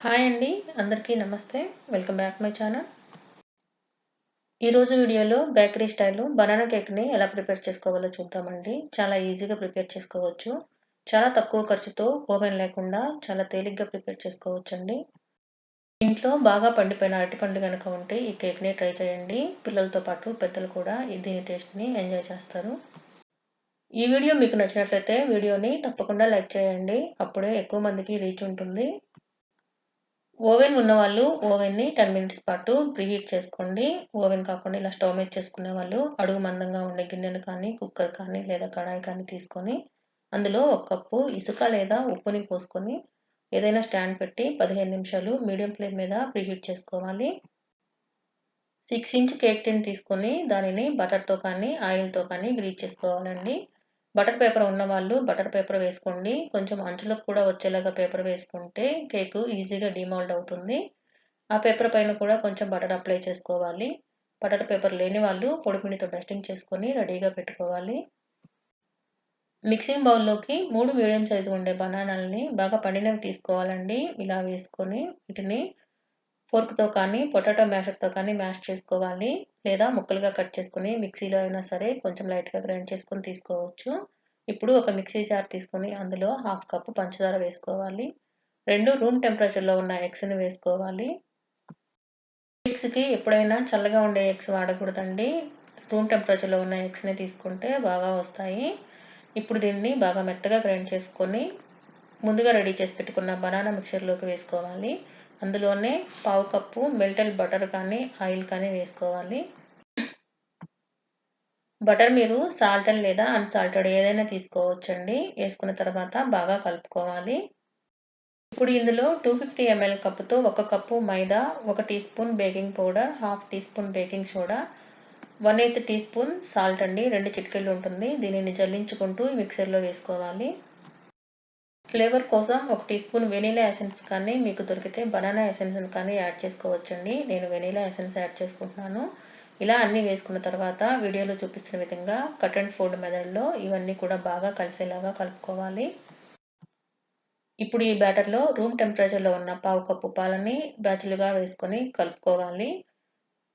Hi అండి. అందరికీ నమస్తే. Welcome back my channel. ఈరోజు వీడియోలో బేకరీ స్టైలు బనానా కేక్‌ని ఎలా ప్రిపేర్ చేసుకోవాలో చూద్దామండి. చాలా ఈజీగా ప్రిపేర్ చేసుకోవచ్చు. చాలా తక్కువ ఖర్చుతో ఓవెన్ లేకుండా చాలా తేలిగ్గా ప్రిపేర్ చేసుకోవచ్చండి. ఇంట్లో బాగా పండిపోయిన అరటిపండు గనుక ఉంటే ఈ కేక్‌ని ట్రై చేయండి. పిల్లలతో పాటు పెద్దలు కూడా దీని టేస్ట్‌ని ఎంజాయ్ చేస్తారు. ఈ వీడియో మీకు నచ్చినట్లయితే వీడియోని తప్పకుండా లైక్ చేయండి. అప్పుడే ఎక్కువ మందికి రీచ్ ఉంటుంది. ఓవెన్ ఉన్నవాళ్ళు ఓవెన్‌ని 10 మినిట్స్ పాటు ప్రీహీట్ చేసుకోండి. ఓవెన్ కాకుండా ఇలా స్టవ్ మీద చేసుకునే వాళ్ళు అడుగు మందంగా ఉండే గిన్నెను కానీ, కుక్కర్ కానీ లేదా కడాయి కానీ తీసుకొని అందులో 1 కప్పు ఇసుక లేదా ఉప్పుని పోసుకొని ఏదైనా స్టాండ్ పెట్టి 15 నిమిషాలు మీడియం ఫ్లేమ్ మీద ప్రీహీట్ చేసుకోవాలి. 6 ఇంచ్ కేక్ టిన్ తీసుకొని దానిని బటర్‌తో కానీ, ఆయిల్‌తో కానీ గ్రీజ్ చేసుకోవాలండి. బటర్ పేపర్ ఉన్నవాళ్ళు బటర్ పేపర్ వేసుకోండి. కొంచెం అంచులకు కూడా వచ్చేలాగా పేపర్ వేసుకుంటే కేకు ఈజీగా డీమోల్డ్ అవుతుంది. ఆ పేపర్ పైన కూడా కొంచెం బటర్ అప్లై చేసుకోవాలి. బటర్ పేపర్ లేని వాళ్ళు పొడిపిండితో డస్టింగ్ చేసుకొని రెడీగా పెట్టుకోవాలి. మిక్సింగ్ బౌల్లోకి 3 మీడియం సైజు ఉండే బనానాలని బాగా పండినవి తీసుకోవాలండి. ఇలా వేసుకొని వీటిని ఫోర్క్‌తో కానీ, పొటాటో మ్యాషర్‌తో కానీ మ్యాష్ చేసుకోవాలి. లేదా ముక్కలుగా కట్ చేసుకొని మిక్సీలో అయినా సరే కొంచెం లైట్‌గా గ్రైండ్ చేసుకొని తీసుకోవచ్చు. ఇప్పుడు ఒక మిక్సీ జార్ తీసుకొని అందులో 1/2 కప్పు పంచదార వేసుకోవాలి. 2 రూమ్ టెంపరేచర్‌లో ఉన్న ఎగ్స్‌ని వేసుకోవాలి. ఎగ్స్‌కి ఎప్పుడైనా చల్లగా ఉండే ఎగ్స్ వాడకూడదండి. రూమ్ టెంపరేచర్‌లో ఉన్న ఎగ్స్‌ని తీసుకుంటే బాగా వస్తాయి. ఇప్పుడు దీన్ని బాగా మెత్తగా గ్రైండ్ చేసుకొని ముందుగా రెడీ చేసి పెట్టుకున్న బనానా మిక్చర్‌లోకి వేసుకోవాలి. అందులోనే 1/2 కప్పు మెల్టెడ్ బటర్ కానీ, ఆయిల్ కానీ వేసుకోవాలి. బటర్ మీరు సాల్టెడ్ లేదా అన్సాల్టెడ్ ఏదైనా తీసుకోవచ్చండి. వేసుకున్న తర్వాత బాగా కలుపుకోవాలి. ఇప్పుడు ఇందులో 250 ml కప్పుతో 1 cup maida, 1 teaspoon baking powder, half teaspoon baking soda, 1/8 teaspoon salt అండి 2 చిటికెళ్ళు ఉంటుంది. దీనిని జల్లించుకుంటూ మిక్సర్లో వేసుకోవాలి. ఫ్లేవర్ కోసం 1 టీ స్పూన్ వెనిలా ఎసెన్స్ కానీ మీకు దొరికితే బనానా ఎసెన్స్ కానీ యాడ్ చేసుకోవచ్చండి. నేను వెనిలా ఎసెన్స్ యాడ్ చేసుకుంటున్నాను. ఇలా అన్నీ వేసుకున్న తర్వాత వీడియోలో చూపిస్తున్న విధంగా కట్ అండ్ ఫోల్డ్ మెథడ్లో ఇవన్నీ కూడా బాగా కలిసేలాగా కలుపుకోవాలి. ఇప్పుడు ఈ బ్యాటర్లో రూమ్ టెంపరేచర్లో ఉన్న 1/2 కప్పు పాలని బ్యాచ్లుగా వేసుకొని కలుపుకోవాలి.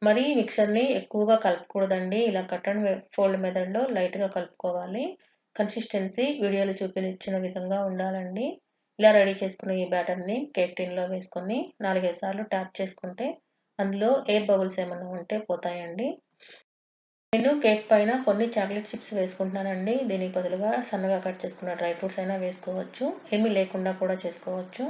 మరి మిక్సర్ని ఎక్కువగా కలపకూడదండి. ఇలా కట్ అండ్ ఫోల్డ్ మెథడ్లో లైట్‌గా కలుపుకోవాలి. కన్సిస్టెన్సీ వీడియోలో చూపించిన విధంగా ఉండాలండి. ఇలా రెడీ చేసుకున్న ఈ బ్యాటర్‌ని కేక్ టిన్‌లో వేసుకొని 4, 5 సార్లు ట్యాప్ చేసుకుంటే అందులో ఎయిర్ బబుల్స్ ఏమన్నా ఉంటే పోతాయండి. నేను కేక్ పైన కొన్ని చాక్లెట్ చిప్స్ వేసుకుంటున్నానండి. దీనికి బదులుగా సన్నగా కట్ చేసుకున్న డ్రై ఫ్రూట్స్ అయినా వేసుకోవచ్చు. ఏమీ లేకుండా కూడా చేసుకోవచ్చు.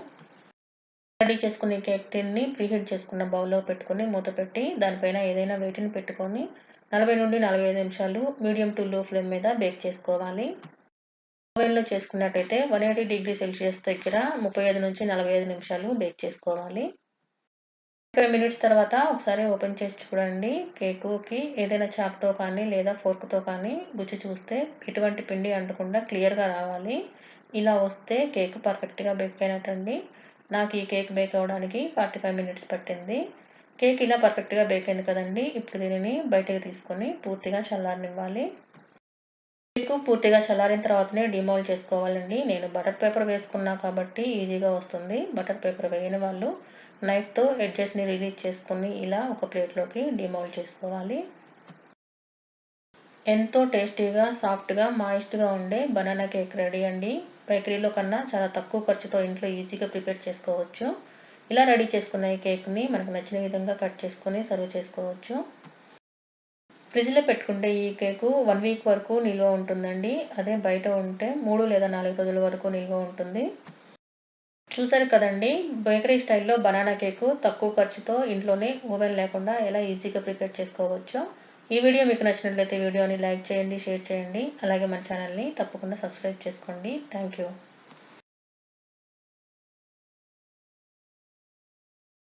రెడీ చేసుకున్న కేక్ టిన్ని ప్రీహీట్ చేసుకున్న బౌల్లో పెట్టుకొని మూత పెట్టి దానిపైన ఏదైనా వెయిట్‌ని పెట్టుకొని 40 నుండి 45 నిమిషాలు మీడియం టు లో ఫ్లేమ్ మీద బేక్ చేసుకోవాలి. ఓవెన్‌లో చేసుకున్నట్టయితే 180 డిగ్రీ సెల్సియస్ దగ్గర 35 నుంచి 45 నిమిషాలు బేక్ చేసుకోవాలి. 5 మినిట్స్ తర్వాత ఒకసారి ఓపెన్ చేసి చూడండి. కేకుకి ఏదైనా చాక్‌తో కానీ లేదా ఫోర్క్‌తో కానీ గుచ్చి చూస్తే ఎటువంటి పిండి అంటకుండా క్లియర్‌గా రావాలి. ఇలా వస్తే కేక్ పర్ఫెక్ట్‌గా బేక్ అయినట్టండి. నాకు ఈ కేక్ బేక్ అవ్వడానికి 45 మినిట్స్ పట్టింది. కేక్ ఇలా పర్ఫెక్ట్‌గా బేక్ అయింది కదండీ! ఇప్పుడు దీనిని బయటకు తీసుకొని పూర్తిగా చల్లారనివ్వాలి. కేకు పూర్తిగా చల్లారిన తర్వాతనే డీమౌల్డ్ చేసుకోవాలండి. నేను బటర్ పేపర్ వేసుకున్నా కాబట్టి ఈజీగా వస్తుంది. బటర్ పేపర్ వేయని వాళ్ళు నైఫ్‌తో ఎడ్జెస్‌ని రిలీజ్ చేసుకొని ఇలా ఒక ప్లేట్‌లోకి డీమౌల్డ్ చేసుకోవాలి. ఎంతో టేస్టీగా, సాఫ్ట్‌గా, మాయిస్ట్‌గా ఉండే బనానా కేక్ రెడీ అండి. బేకరీలో కన్నా చాలా తక్కువ ఖర్చుతో ఇంట్లో ఈజీగా ప్రిపేర్ చేసుకోవచ్చు. ఇలా రెడీ చేసుకున్న ఈ కేక్‌ని మనకు నచ్చిన విధంగా కట్ చేసుకొని సర్వ్ చేసుకోవచ్చు. ఫ్రిడ్జ్‌లో పెట్టుకుంటే ఈ కేకు 1 వీక్ వరకు నిల్వ ఉంటుందండి. అదే బయట ఉంటే 3 లేదా 4 రోజుల వరకు నిల్వ ఉంటుంది. చూసారు కదండీ! బేకరీ స్టైల్‌లో బనానా కేకు తక్కువ ఖర్చుతో ఇంట్లోనే ఓవెన్ లేకుండా ఎలా ఈజీగా ప్రిపేర్ చేసుకోవచ్చో. ఈ వీడియో మీకు నచ్చినట్లయితే వీడియోని లైక్ చేయండి, షేర్ చేయండి. అలాగే మన ఛానల్‌ని తప్పకుండా సబ్స్క్రైబ్ చేసుకోండి. Thank you.